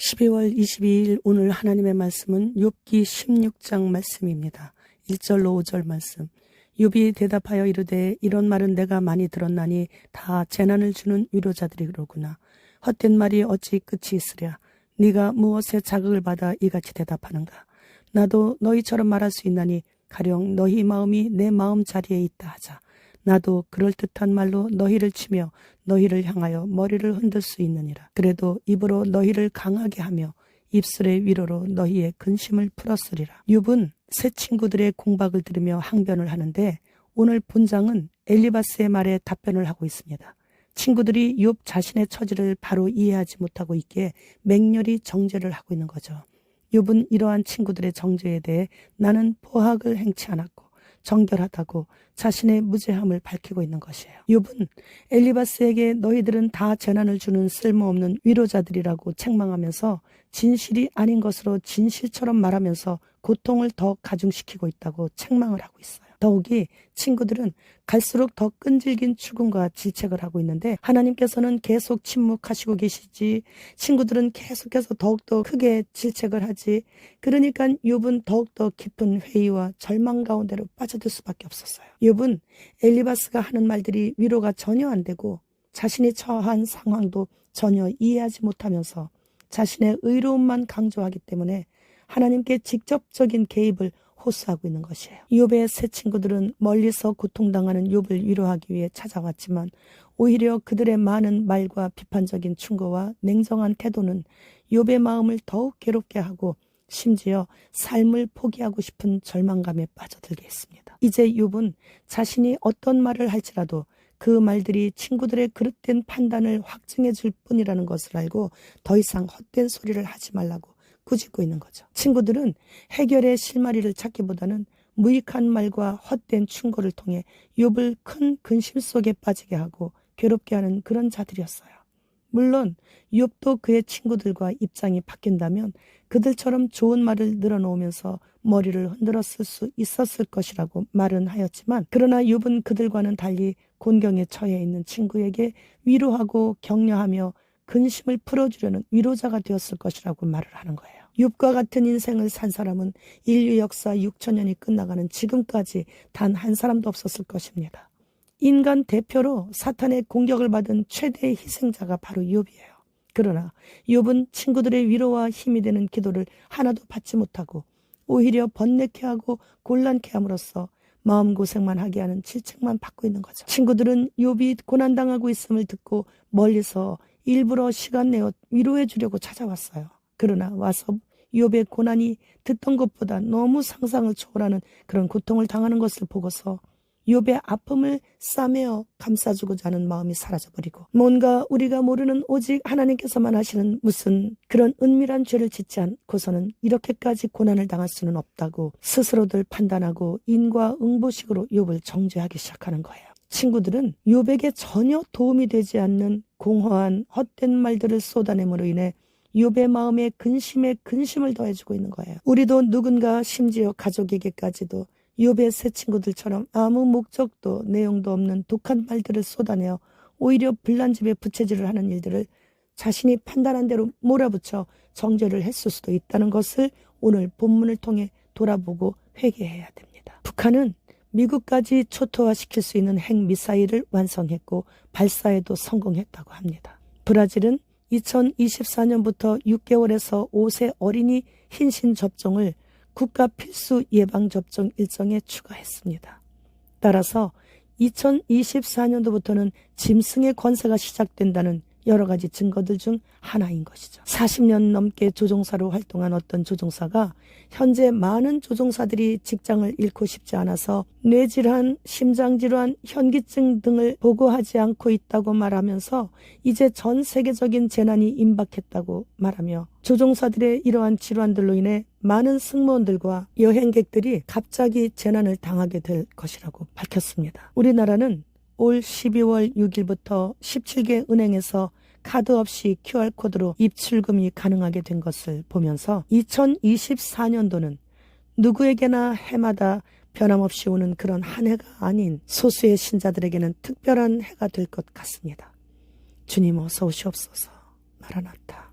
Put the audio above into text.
12월 22일 오늘 하나님의 말씀은 욥기 16장 말씀입니다. 1절로 5절 말씀. 욥이 대답하여 이르되 이런 말은 내가 많이 들었나니 다 재난을 주는 위로자들이로구나. 헛된 말이 어찌 끝이 있으랴. 네가 무엇에 자극을 받아 이같이 대답하는가. 나도 너희처럼 말할 수 있나니 가령 너희 마음이 내 마음 자리에 있다 하자. 나도 그럴듯한 말로 너희를 치며 너희를 향하여 머리를 흔들 수 있느니라. 그래도 입으로 너희를 강하게 하며 입술의 위로로 너희의 근심을 풀었으리라. 욥은 새 친구들의 공박을 들으며 항변을 하는데 오늘 본장은 엘리바스의 말에 답변을 하고 있습니다. 친구들이 욥 자신의 처지를 바로 이해하지 못하고 있기에 맹렬히 정죄를 하고 있는 거죠. 욥은 이러한 친구들의 정죄에 대해 나는 포학을 행치 않았고 정결하다고 자신의 무죄함을 밝히고 있는 것이에요. 욥은 엘리바스에게 너희들은 다 재난을 주는 쓸모없는 위로자들이라고 책망하면서 진실이 아닌 것으로 진실처럼 말하면서 고통을 더 가중시키고 있다고 책망을 하고 있어요. 더욱이 친구들은 갈수록 더 끈질긴 추궁과 질책을 하고 있는데 하나님께서는 계속 침묵하시고 계시지, 친구들은 계속해서 더욱더 크게 질책을 하지. 그러니까 욥은 더욱더 깊은 회의와 절망 가운데로 빠져들 수밖에 없었어요. 욥은 엘리바스가 하는 말들이 위로가 전혀 안 되고 자신이 처한 상황도 전혀 이해하지 못하면서 자신의 의로움만 강조하기 때문에 하나님께 직접적인 개입을 호소하고 있는 것이에요. 욥의 새 친구들은 멀리서 고통당하는 욥을 위로하기 위해 찾아왔지만 오히려 그들의 많은 말과 비판적인 충고와 냉정한 태도는 욥의 마음을 더욱 괴롭게 하고 심지어 삶을 포기하고 싶은 절망감에 빠져들게 했습니다. 이제 욥은 자신이 어떤 말을 할지라도 그 말들이 친구들의 그릇된 판단을 확증해 줄 뿐이라는 것을 알고 더 이상 헛된 소리를 하지 말라고 꾸짖고 있는 거죠. 친구들은 해결의 실마리를 찾기보다는 무익한 말과 헛된 충고를 통해 욥을 큰 근심 속에 빠지게 하고 괴롭게 하는 그런 자들이었어요. 물론 욥도 그의 친구들과 입장이 바뀐다면 그들처럼 좋은 말을 늘어놓으면서 머리를 흔들었을 수 있었을 것이라고 말은 하였지만, 그러나 욥은 그들과는 달리 곤경에 처해 있는 친구에게 위로하고 격려하며 근심을 풀어주려는 위로자가 되었을 것이라고 말을 하는 거예요. 욥과 같은 인생을 산 사람은 인류 역사 6천년이 끝나가는 지금까지 단 한 사람도 없었을 것입니다. 인간 대표로 사탄의 공격을 받은 최대의 희생자가 바로 욥이에요. 그러나 욥은 친구들의 위로와 힘이 되는 기도를 하나도 받지 못하고 오히려 번뇌케 하고 곤란케 함으로써 마음고생만 하게 하는 질책만 받고 있는 거죠. 친구들은 욥이 고난당하고 있음을 듣고 멀리서 일부러 시간 내어 위로해 주려고 찾아왔어요. 그러나 와서 욥의 고난이 듣던 것보다 너무 상상을 초월하는 그런 고통을 당하는 것을 보고서 욥의 아픔을 싸매어 감싸주고자 하는 마음이 사라져버리고 뭔가 우리가 모르는 오직 하나님께서만 하시는 무슨 그런 은밀한 죄를 짓지 않고서는 이렇게까지 고난을 당할 수는 없다고 스스로들 판단하고 인과응보식으로 욥을 정죄하기 시작하는 거예요. 친구들은 욥에게 전혀 도움이 되지 않는 공허한 헛된 말들을 쏟아냄으로 인해 욥의 마음에 근심에 근심을 더해주고 있는 거예요. 우리도 누군가 심지어 가족에게까지도 욥의 새 친구들처럼 아무 목적도 내용도 없는 독한 말들을 쏟아내어 오히려 불난집에 부채질을 하는 일들을 자신이 판단한 대로 몰아붙여 정죄를 했을 수도 있다는 것을 오늘 본문을 통해 돌아보고 회개해야 됩니다. 북한은 미국까지 초토화시킬 수 있는 핵미사일을 완성했고 발사에도 성공했다고 합니다. 브라질은 2024년부터 6개월에서 5세 어린이 hin신 접종을 국가 필수 예방접종 일정에 추가했습니다. 따라서 2024년도부터는 짐승의 권세가 시작된다는 여러 가지 증거들 중 하나인 것이죠. 40년 넘게 조종사로 활동한 어떤 조종사가 현재 많은 조종사들이 직장을 잃고 싶지 않아서 뇌질환, 심장질환, 현기증 등을 보고하지 않고 있다고 말하면서 이제 전 세계적인 재난이 임박했다고 말하며 조종사들의 이러한 질환들로 인해 많은 승무원들과 여행객들이 갑자기 재난을 당하게 될 것이라고 밝혔습니다. 우리나라는 올 12월 6일부터 17개 은행에서 카드 없이 QR코드로 입출금이 가능하게 된 것을 보면서 2024년도는 누구에게나 해마다 변함없이 오는 그런 한 해가 아닌 소수의 신자들에게는 특별한 해가 될 것 같습니다. 주님 어서 오시옵소서. 마라나타.